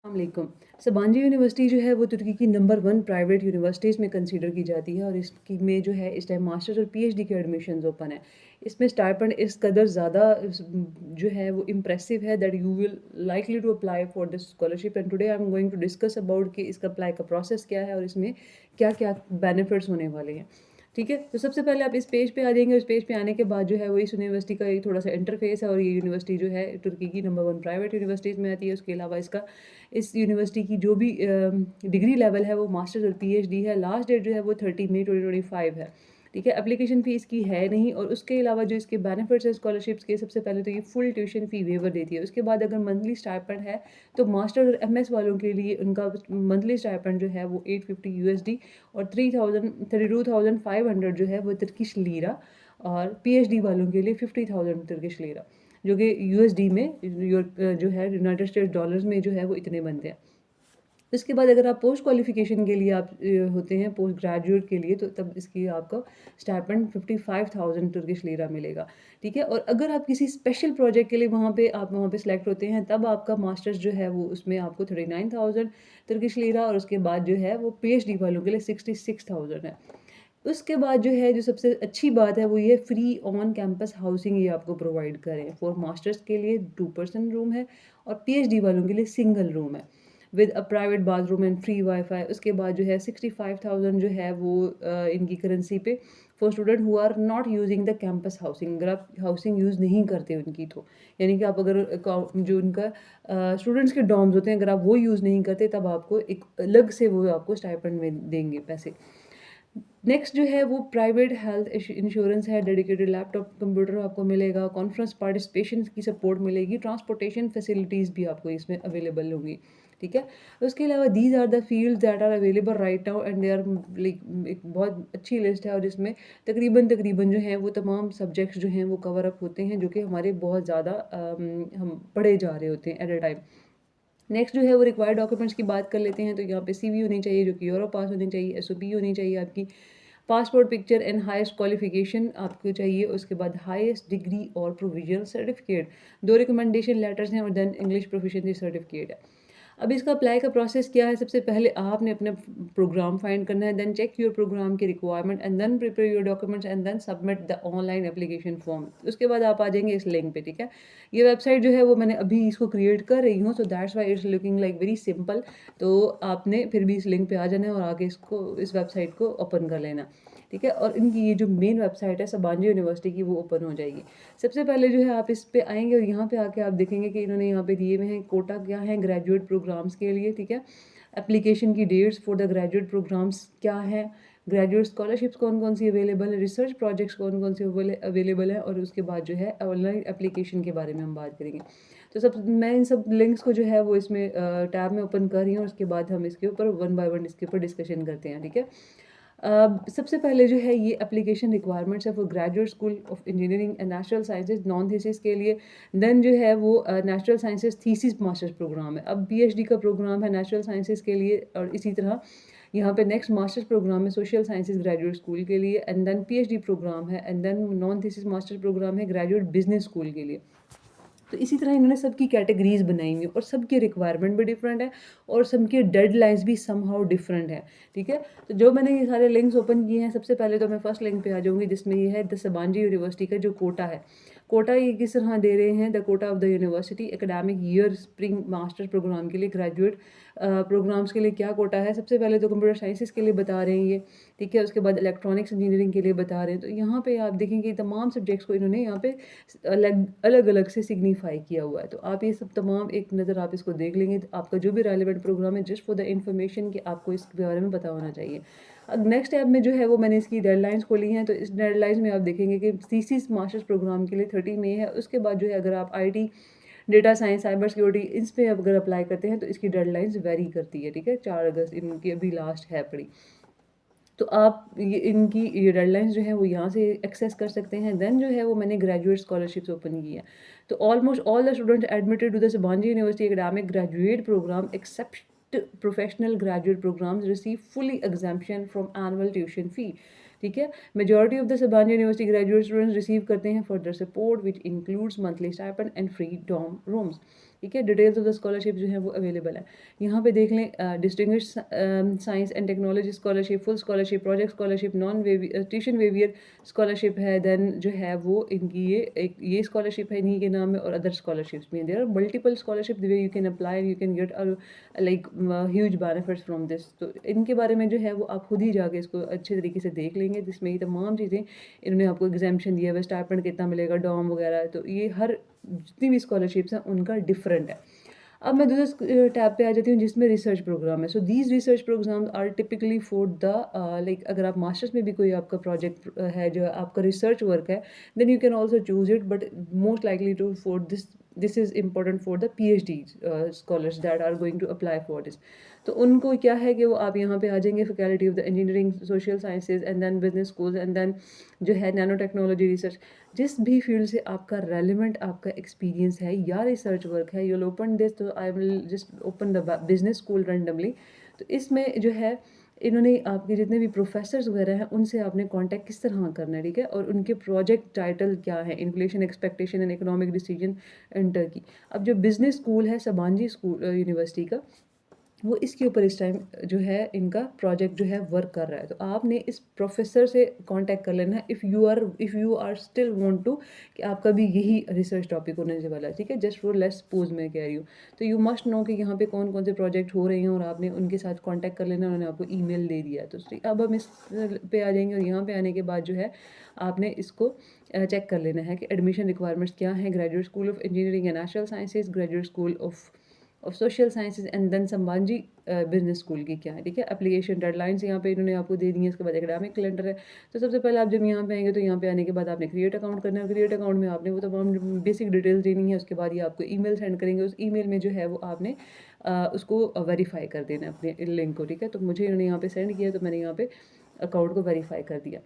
वालेकुम। सबांजी यूनिवर्सिटी जो है वो तुर्की की नंबर 1 प्राइवेट यूनिवर्सिटीज़ में कंसीडर की जाती है और इसकी में जो है इस टाइम मास्टर्स और पीएचडी के एडमिशन्स ओपन है। इसमें स्टाइपेंड इस कदर ज़्यादा जो है वो इम्प्रेसिव है that you will likely to apply for this scholarship and today I am going to discuss about कि इसका अप्लाई का प्रोसेस क्या है और इसमें क्या-क्या बेनिफिट्स होने वाले हैं। ठीक है? तो सबसे पहले आप इस पेज पे आ जाएँगे, उस पेज पे आने के बाद जो है वो इस यूनिवर्सिटी का एक थोड़ा-सा इंटरफेस है और ये यूनिवर्सिटी जो है तुर्की की नंबर 1 प्राइवेट यूनिवर्सिटीज़ में आती है। उसके अलावा इसका इस यूनिवर्सिटी की जो भी डिग्री लेवल है वो मास्टर्स और पीएचडी है। लास्ट डेट जो है वो 30 मई 2025 है। ठीक है? एप्लीकेशन फ़ीस की है नहीं और उसके अलावा जो इसके बेनिफिट्स हैं स्कॉलरशिप्स के सबसे पहले तो ये फुल ट्यूशन फ़ी वेवर देती है। उसके बाद अगर मंथली स्टाइपेंड है तो मास्टर और एमएस वालों के लिए उनका मंथली स्टाइपेंड जो है वो 850 यूएसडी और 32,500 जो है वो तुर्किश लीरा और पीएचडी वालों के लिए 50,000 तुर्किश लीरा। जो कि यूएसडी में जो है यूनाइटेड स्टेट्स डॉलर्स में जो है वो इतने बनते हैं। इसके बाद अगर आप पोस्ट क्वालिफ़िकेशन के लिए आप होते हैं पोस्ट ग्रेजुएट के लिए तो तब इसकी आपका स्टाइपेंड 55,000 तुर्किश लीरा मिलेगा, ठीक है? और अगर आप किसी स्पेशल प्रोजेक्ट के लिए वहाँ पे सिलेक्ट होते हैं तब आपका मास्टर्स जो है वो उसमें आपको 39,000 तुर्किश लीरा और उसके बाद जो है वो पीएचडी वालों के लिए 66,000 है। उसके बाद जो है जो सबसे अच्छी बात है वो ये फ्री ऑन कैंपस हाउसिंग ये आपको प्रोवाइड करें। फॉर मास्टर्स के लिए 2 पर्सन रूम है और पीएचडी वालों के लिए सिंगल रूम है with a private bathroom and free wifi. उसके बाद जो है 65,000 जो है वो इनकी करेंसी पे for student who are not using the campus housing. अगर आप हाउसिंग यूज़ नहीं करते उनकी तो यानी कि आप अगर जो उनका स्टूडेंट्स के डॉर्म्स होते हैं अगर आप वो यूज़ नहीं करते तब आपको एक अलग से वो आपको स्टाइपेंड में देंगे पैसे। नेक्स्ट जो है वो प्राइवेट हेल्थ इंश्योरेंस है, डेडिकेटेड लैपटॉप कंप्यूटर आपको मिलेगा, कॉन्फ्रेंस पार्टिसिपेशन की सपोर्ट मिलेगी, ट्रांसपोर्टेशन फैसिलिटीज़ भी आपको इसमें अवेलेबल होंगी, ठीक है? उसके अलावा these are the fields that are available right now and they are like एक बहुत अच्छी लिस्ट है और इसमें तकरीबन जो हैं वो तमाम सब्जेक्ट्स जो हैं वो कवर अप होते हैं जो कि हमारे बहुत ज़्यादा हम पढ़े जा रहे होते हैं एट अ टाइम। नेक्स्ट जो है वो रिक्वायर्ड डॉक्यूमेंट्स की बात कर लेते हैं तो यहाँ पे सीवी होनी चाहिए जो कि यूरो पास होनी चाहिए, एसओपी होनी चाहिए आपकी, passport picture and highest qualification आपको चाहिए। उसके बाद हाईएस्ट डिग्री और प्रोविजनल सर्टिफिकेट, 2 रिकमेंडेशन लेटर्स हैं और देन इंग्लिश प्रोफिशिएंसी सर्टिफिकेट है। अब इसका अप्लाई का प्रोसेस क्या है? सबसे पहले आपने अपना प्रोग्राम फाइंड करना है, देन चेक योर प्रोग्राम की requirement and then prepare your documents and then submit the online application form. उसके बाद आप आ जाएँगे इस लिंक पे, ठीक है? ये वेबसाइट जो है वो मैंने अभी इसको क्रिएट कर रही हूँ, so that's why it's looking like very simple. तो आपने फिर भी इस लिंक पे आ जाना है और आके इस वेबसाइट को ओपन कर लेना, ठीक है? और इनकी ये जो मेन वेबसाइट है सबांजी यूनिवर्सिटी की वो ओपन हो जाएगी। सबसे पहले जो है आप इस पे आएँगे और यहाँ पे आके आप देखेंगे कि इन्होंने यहाँ पे दिए हुए हैं कोटा क्या है ग्रेजुएट प्रोग्राम्स के लिए, ठीक है? एप्लीकेशन की dates for the graduate programs क्या है? ग्रेजुएट स्कॉलरशिप्स कौन-कौन सी अवेलेबल है? रिसर्च प्रोजेक्ट्स कौन-कौन से अवेलेबल हैं? और उसके बाद जो है ऑनलाइन एप्लीकेशन के बारे में हम बात करेंगे। तो मैं इन सब लिंक्स को जो है वो इसमें टैब में ओपन कर रही हूँ, उसके बाद हम इसके ऊपर वन बाय वन इसके ऊपर डिस्कशन करते हैं, ठीक है? सबसे पहले जो है ये एप्लीकेशन रिक्वायरमेंट्स है for graduate school of engineering and natural sciences non thesis के लिए। देन जो है वो natural sciences thesis masters program है। अब पीएचडी का प्रोग्राम है नेचुरल साइंसेज के लिए और इसी तरह यहाँ पे नेक्स्ट मास्टर्स प्रोग्राम है सोशल साइंसेज ग्रेजुएट स्कूल के लिए एंड देन पीएचडी प्रोग्राम है and then non thesis masters program है ग्रेजुएट बिजनेस स्कूल के लिए। तो इसी तरह इन्होंने सबकी कैटेगरीज़ बनाई हुई हैं और सबकी रिक्वायरमेंट भी डिफरेंट है और सबकी डेडलाइन्स भी समहाउ डिफरेंट है, ठीक है? तो जो मैंने ये सारे लिंक्स ओपन किए हैं, सबसे पहले तो मैं फर्स्ट लिंक पे आ जाऊँगी जिसमें ये है द सबांजी यूनिवर्सिटी का जो कोटा है। कोटा ये किस तरह दे रहे हैं the quota of the university academic year spring master program के लिए ग्रेजुएट प्रोग्राम्स के लिए क्या कोटा है? सबसे पहले तो कंप्यूटर साइंसेज़ के लिए बता रहे हैं ये, ठीक है? उसके बाद इलेक्ट्रॉनिक्स इंजीनियरिंग के लिए बता रहे हैं। तो यहाँ पे आप देखेंगे तमाम सब्जेक्ट्स को इन्होंने यहाँ पे अलग-अलग से सिग्निफ़ाई किया हुआ है। तो आप ये सब तमाम एक नज़र आप इसको देख लेंगे तो आपका जो भी रेलेवेंट प्रोग्राम है जस्ट फॉर द इन्फॉर्मेशन कि आपको इसके बारे में पता होना चाहिए। अब नेक्स्ट टैब में जो है वो मैंने इसकी डेडलाइन्स खोली हैं तो इस डेडलाइन्स में आप देखेंगे कि थीसिस मास्टर्स प्रोग्राम के लिए 30 मई है। उसके बाद जो है अगर आप IT, data science, cyber security इस पे अगर अप्लाई करते हैं तो इसकी डेडलाइन्स वेरी करती है, ठीक है? 4 अगस्त इनकी अभी लास्ट है पड़ी। तो आप ये इनकी ये डेडलाइन्स जो हैं वो यहाँ से एक्सेस कर सकते हैं। देन जो है वो मैंने ग्रेजुएट स्कॉलरशिप्स ओपन की है। तो almost all the students admitted to the Sabanci university academic graduate program except professional graduate programs receive fully exemption from annual tuition fee, ठीक है? Majority of the Sabanci university graduate students receive करते हैं further support which includes monthly stipend and free dorm rooms. ठीक है। Details of the scholarship जो है वो available है। यहाँ पे देख लें, distinguished science and technology scholarship, full scholarship, project scholarship, non tuition waiver scholarship है। देन जो है वो इनकी ये स्कॉलरशिप है इन्हीं के नाम में, और अदर स्कॉलरशिप्स भी हैं। There are multiple scholarship way you can apply and you can get like huge benefits from this. तो इनके बारे में जो है वो आप खुद ही जाके इसको अच्छे तरीके से देख लेंगे, जिसमें ये तमाम चीज़ें इन्होंने आपको एग्जामेशन दिया हुआ है, स्टाइपेंड कितना मिलेगा, डॉम वगैरह। तो ये हर जितनी भी स्कॉलरशिप्स हैं उनका डिफरेंट है। अब मैं दूसरे टैब पे आ जाती हूँ जिसमें रिसर्च प्रोग्राम है। So these research program are typically for the like अगर आप मास्टर्स में भी कोई आपका प्रोजेक्ट है जो आपका रिसर्च वर्क है, then you can also choose it, but most likely to for this is important for the PhD scholars that are going to apply for this. तो उनको क्या है कि वो आप यहाँ पे आ जाएंगे faculty of the engineering, social sciences and then business school and then जो है नैनो टेक्नोलॉजी रिसर्च। जिस भी फील्ड से आपका रेलिवेंट आपका एक्सपीरियंस है या रिसर्च वर्क है, यूल ओपन दिस। तो I will just open the business school randomly. तो इसमें जो है इन्होंने आपके जितने भी प्रोफेसर्स वगैरह हैं उनसे आपने कांटेक्ट किस तरह करना है, ठीक है, और उनके प्रोजेक्ट टाइटल क्या है, inflation expectation and economic decision in Turkey. अब जो बिजनेस स्कूल है सबांजी स्कूल यूनिवर्सिटी का, वो इसके ऊपर इस टाइम जो है इनका प्रोजेक्ट जो है वर्क कर रहा है। तो आपने इस प्रोफेसर से कांटेक्ट कर लेना है if you are still want to कि आपका भी यही रिसर्च टॉपिक होने से वाला है, ठीक है। जस्ट फॉर लेट्स सपोज मैं कह रही हूँ, तो यू मस्ट नो कि यहाँ पे कौन कौन से प्रोजेक्ट हो रहे हैं और आपने उनके साथ कॉन्टैक्ट कर लेना, उन्होंने आपको ईमेल दे दिया है। तो अब हम इस पे आ जाएंगे और यहाँ पे आने के बाद जो है आपने इसको चेक कर लेना है कि एडमिशन रिक्वायरमेंट्स क्या हैं। Graduate school of engineering and natural sciences, graduate school of social sciences and then Sabanci business school की क्या है, ठीक है। एप्लीकेशन डेडलाइंस यहाँ पे इन्होंने आपको दे दी है। इसके बाद एकेडमिक कैलेंडर है। तो सबसे पहले आप जब यहाँ पे आएंगे तो यहाँ पे आने के बाद आपने क्रिएट अकाउंट करना है। क्रिएट अकाउंट में आपने वो तमाम बेसिक डिटेल्स देनी है। उसके बाद ये आपको ईमेल सेंड करेंगे। उस ईमेल में जो है वो आपने उसको वेरीफाई कर देना है अपने लिंक को, ठीक है। तो मुझे इन्होंने यहाँ पे सेंड किया तो मैंने यहाँ पे अकाउंट को वेरीफाई कर दिया,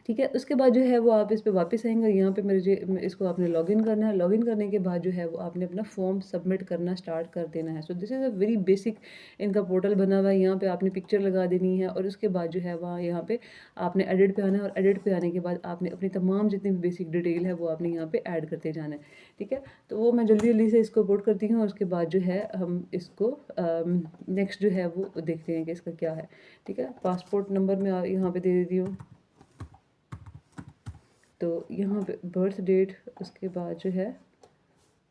ठीक है। उसके बाद जो है वो आप इस पे वापस आएंगे। यहाँ पे इसको आपने लॉगिन करना है। लॉगिन करने के बाद जो है वो आपने अपना फॉर्म सबमिट करना स्टार्ट कर देना है। So this is a very basic इनका पोर्टल बना हुआ है। यहाँ पे आपने पिक्चर लगा देनी है और उसके बाद जो है वहाँ यहाँ पे आपने एडिट पे आना है, और एडिट पे आने के बाद आपने अपनी तमाम जितनी भी बेसिक डिटेल है वो आपने यहाँ पे ऐड करते जाना है, ठीक है। तो वो मैं जल्दी जल्दी से इसको पोर्ट करती हूँ और उसके बाद जो है हम इसको नेक्स्ट जो है वो देखते हैं कि इसका क्या है, ठीक है। पासपोर्ट नंबर मैं यहाँ पे दे देती हूँ। तो यहाँ पे बर्थ डेट, उसके बाद जो है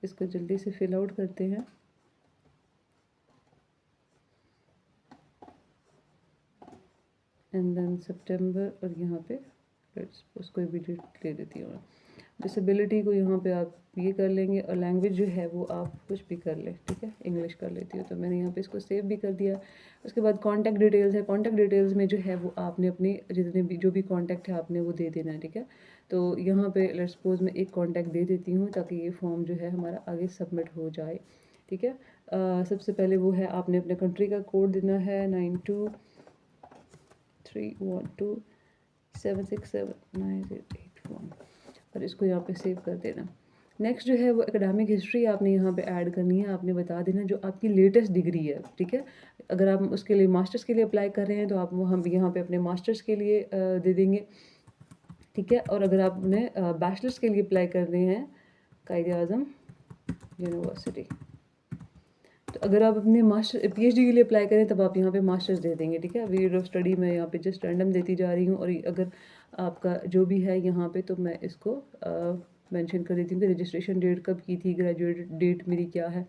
इसको जल्दी से फिल आउट करते हैं। एंड देन सितंबर, और यहाँ पे उसको भी डेट ले देती हूँ। डिसेबिलिटी को यहाँ पे आप ये कर लेंगे, और लैंग्वेज जो है वो आप कुछ भी कर लें, ठीक है। इंग्लिश कर लेती हूँ तो मैंने यहाँ पे इसको सेव भी कर दिया। उसके बाद कॉन्टैक्ट डिटेल्स है। कॉन्टैक्ट डिटेल्स में जो है वो आपने अपने जितने भी जो भी कॉन्टैक्ट है आपने वो दे देना है, ठीक है। तो यहाँ पे लेट्स सपोज मैं एक कॉन्टैक्ट दे देती हूँ ताकि ये फॉर्म जो है हमारा आगे सबमिट हो जाए, ठीक है। सबसे पहले वो है आपने अपने कंट्री का कोड देना है 923127679081, और इसको यहाँ पे सेव कर देना। नेक्स्ट जो है वो एकेडमिक हिस्ट्री आपने यहाँ पे ऐड करनी है। आपने बता देना जो आपकी लेटेस्ट डिग्री है, ठीक है। अगर आप उसके लिए मास्टर्स के लिए अप्लाई कर रहे हैं तो आप वो हम यहाँ पे अपने मास्टर्स के लिए दे देंगे, ठीक है। और अगर आपने बैचलर्स के लिए अप्लाई कर रहे हैं कायद-ए-आज़म यूनिवर्सिटी, तो अगर आप अपने मास्टर PhD के लिए अप्लाई करें तब आप यहाँ पे मास्टर्स दे देंगे, ठीक है। वीड ऑफ स्टडी मैं यहाँ पे जस्ट रैंडम देती जा रही हूँ, और अगर आपका जो भी है यहाँ पे तो मैं इसको मेंशन कर देती हूँ कि रजिस्ट्रेशन डेट कब की थी, ग्रेजुएट डेट मेरी क्या है।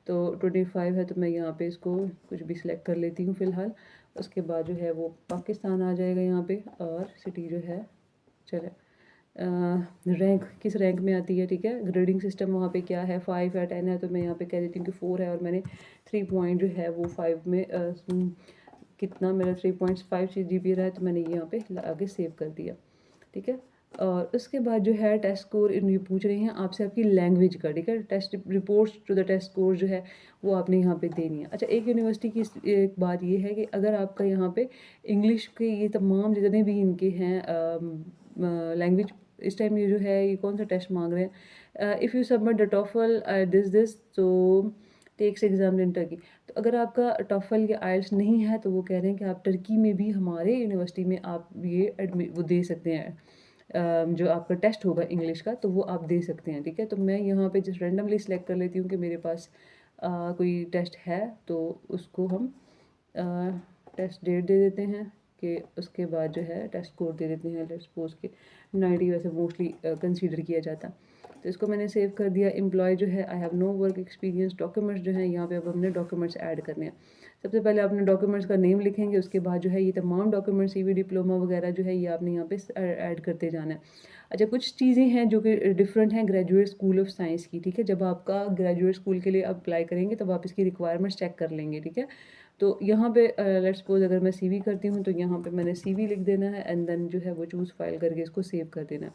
तो 25 है तो मैं यहाँ पे इसको कुछ भी सिलेक्ट कर लेती हूँ फ़िलहाल। उसके बाद जो है वो पाकिस्तान आ जाएगा यहाँ पे, और सिटी जो है चले रैंक किस रैंक में आती है, ठीक है। ग्रेडिंग सिस्टम वहाँ पे क्या है, 5 है 10 है, तो मैं यहाँ पे कह देती हूँ कि 4 है, और मैंने 3 पॉइंट जो है वो 5 में कितना मेरा 3.5 GPA रहा है, तो मैंने यहाँ पे आगे सेव कर दिया, ठीक है। और उसके बाद जो है टेस्ट स्कोर ये पूछ रहे हैं आपसे आपकी लैंग्वेज का, ठीक है। Test reports to the test score जो है वो आपने यहाँ पे देनी है। अच्छा, एक यूनिवर्सिटी की एक बात ये है कि अगर आपका यहाँ पे इंग्लिश के ये तमाम जितने भी इनके हैं लैंग्वेज, इस टाइम ये जो है ये कौन सा टेस्ट मांग रहे हैं, if you submit the TOEFL this to takes exam in Turkey. तो अगर आपका टॉफल या आइल्स नहीं है तो वो कह रहे हैं कि आप टर्की में भी हमारे यूनिवर्सिटी में आप ये वो दे सकते हैं, जो आपका टेस्ट होगा इंग्लिश का, तो वो आप दे सकते हैं, ठीक है। तो मैं यहाँ पे जस्ट रैंडमली सेलेक्ट कर लेती हूँ कि मेरे पास कोई टेस्ट है, तो उसको हम टेस्ट डेट दे देते हैं कि उसके बाद जो है टेस्ट कोड दे देते हैं। लेट्स सपोज के 90 वैसे मोस्टली कंसीडर किया जाता है। तो इसको मैंने सेव कर दिया। एम्प्लॉय जो है I have no work experience. Documents जो है यहाँ पे अब हमने डॉक्यूमेंट्स ऐड करने हैं। सबसे पहले आपने डॉक्यूमेंट्स का नेम लिखेंगे, उसके बाद जो है ये तमाम डॉक्यूमेंट्स CV डिप्लोमा वगैरह जो है ये आपने यहाँ पे ऐड करते जाना है। अच्छा, कुछ चीज़ें हैं जो कि डिफरेंट हैं ग्रेजुएट स्कूल ऑफ साइंस की, ठीक है। जब आपका ग्रेजुएट स्कूल के लिए अप्लाई करेंगे तब आप इसकी रिक्वायरमेंट्स चेक कर लेंगे, ठीक है। तो यहाँ पे लेट्स सपोज अगर मैं CV करती हूँ तो यहाँ पे मैंने CV लिख देना है एंड देन जो है वो चूज़ फाइल करके इसको सेव कर देना है,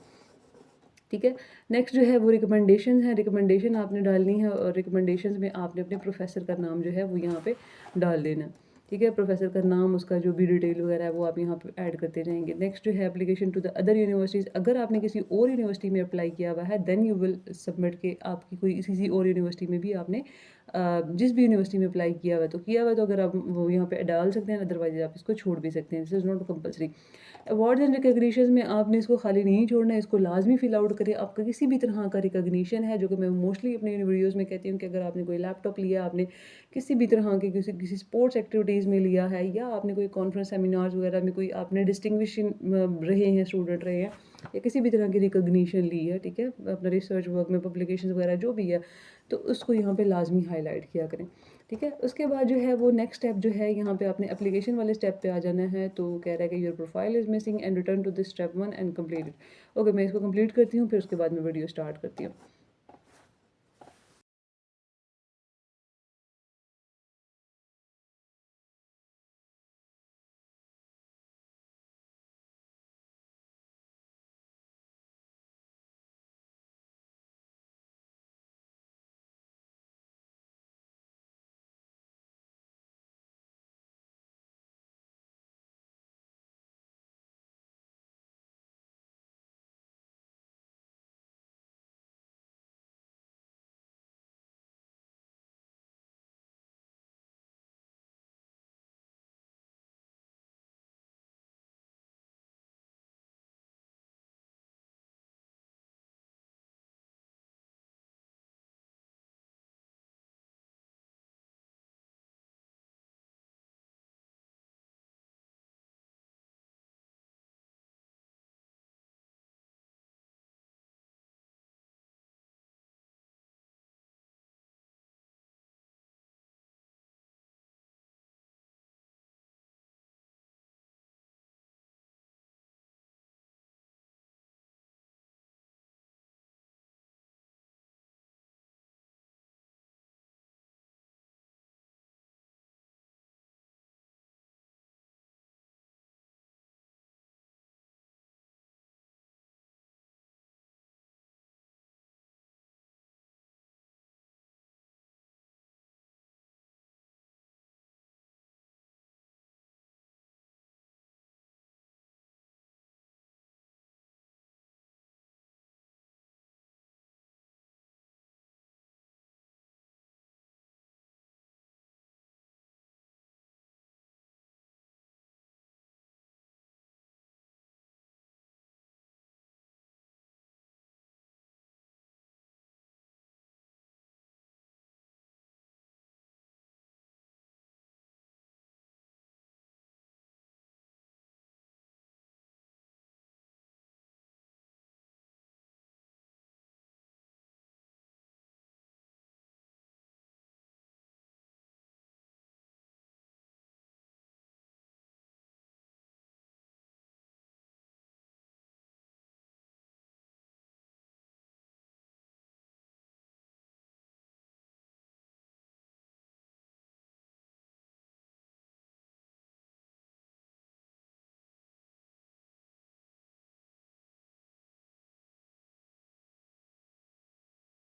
ठीक है। नेक्स्ट जो है वो रिकमेंडेशन है। रिकमेंडेशन आपने डालनी है और रिकमेंडेशंस में आपने अपने प्रोफेसर का नाम जो है वो यहाँ पे डाल देना है, ठीक है। प्रोफेसर का नाम, उसका जो भी डिटेल वगैरह है वो आप यहाँ पे ऐड करते जाएंगे। नेक्स्ट जो है application to the other universities. अगर आपने किसी और यूनिवर्सिटी में अप्लाई किया हुआ है देन यू विल सबमिट के आपकी कोई किसी और यूनिवर्सिटी में भी आपने जिस भी यूनिवर्सिटी में अप्लाई किया हुआ है तो अगर आप वो यहाँ पे डाल सकते हैं, अदरवाइज आप इसको छोड़ भी सकते हैं। This is not compulsory. Awards and recognition में आपने इसको खाली नहीं छोड़ना है, इसको लाजमी फिल आउट करें। आपका किसी भी तरह का रिकॉग्निशन है, जो कि मैं मोस्टली अपने वीडियोज़ में कहती हूँ कि अगर आपने कोई लैपटॉप लिया, आपने किसी भी तरह के किसी स्पोर्ट्स एक्टिविटीज़ में लिया है, या आपने कोई कॉन्फ्रेंस सेमिनार्स वगैरह में कोई आपने डिस्टिंग्विशन रहे हैं, स्टूडेंट रहे हैं, या किसी भी तरह की रिकॉग्निशन ली है, ठीक है, अपना रिसर्च वर्क में पब्लिकेशन वगैरह जो भी है, तो उसको यहाँ पे लाजमी हाईलाइट किया करें, ठीक है। उसके बाद जो है वो नेक्स्ट स्टेप जो है यहाँ पे आपने एप्लीकेशन वाले स्टेप पे आ जाना है। तो कह रहा है कि your profile is missing and return to this step 1 and complete it. Okay, मैं इसको कंप्लीट करती हूँ, फिर उसके बाद मैं वीडियो स्टार्ट करती हूँ।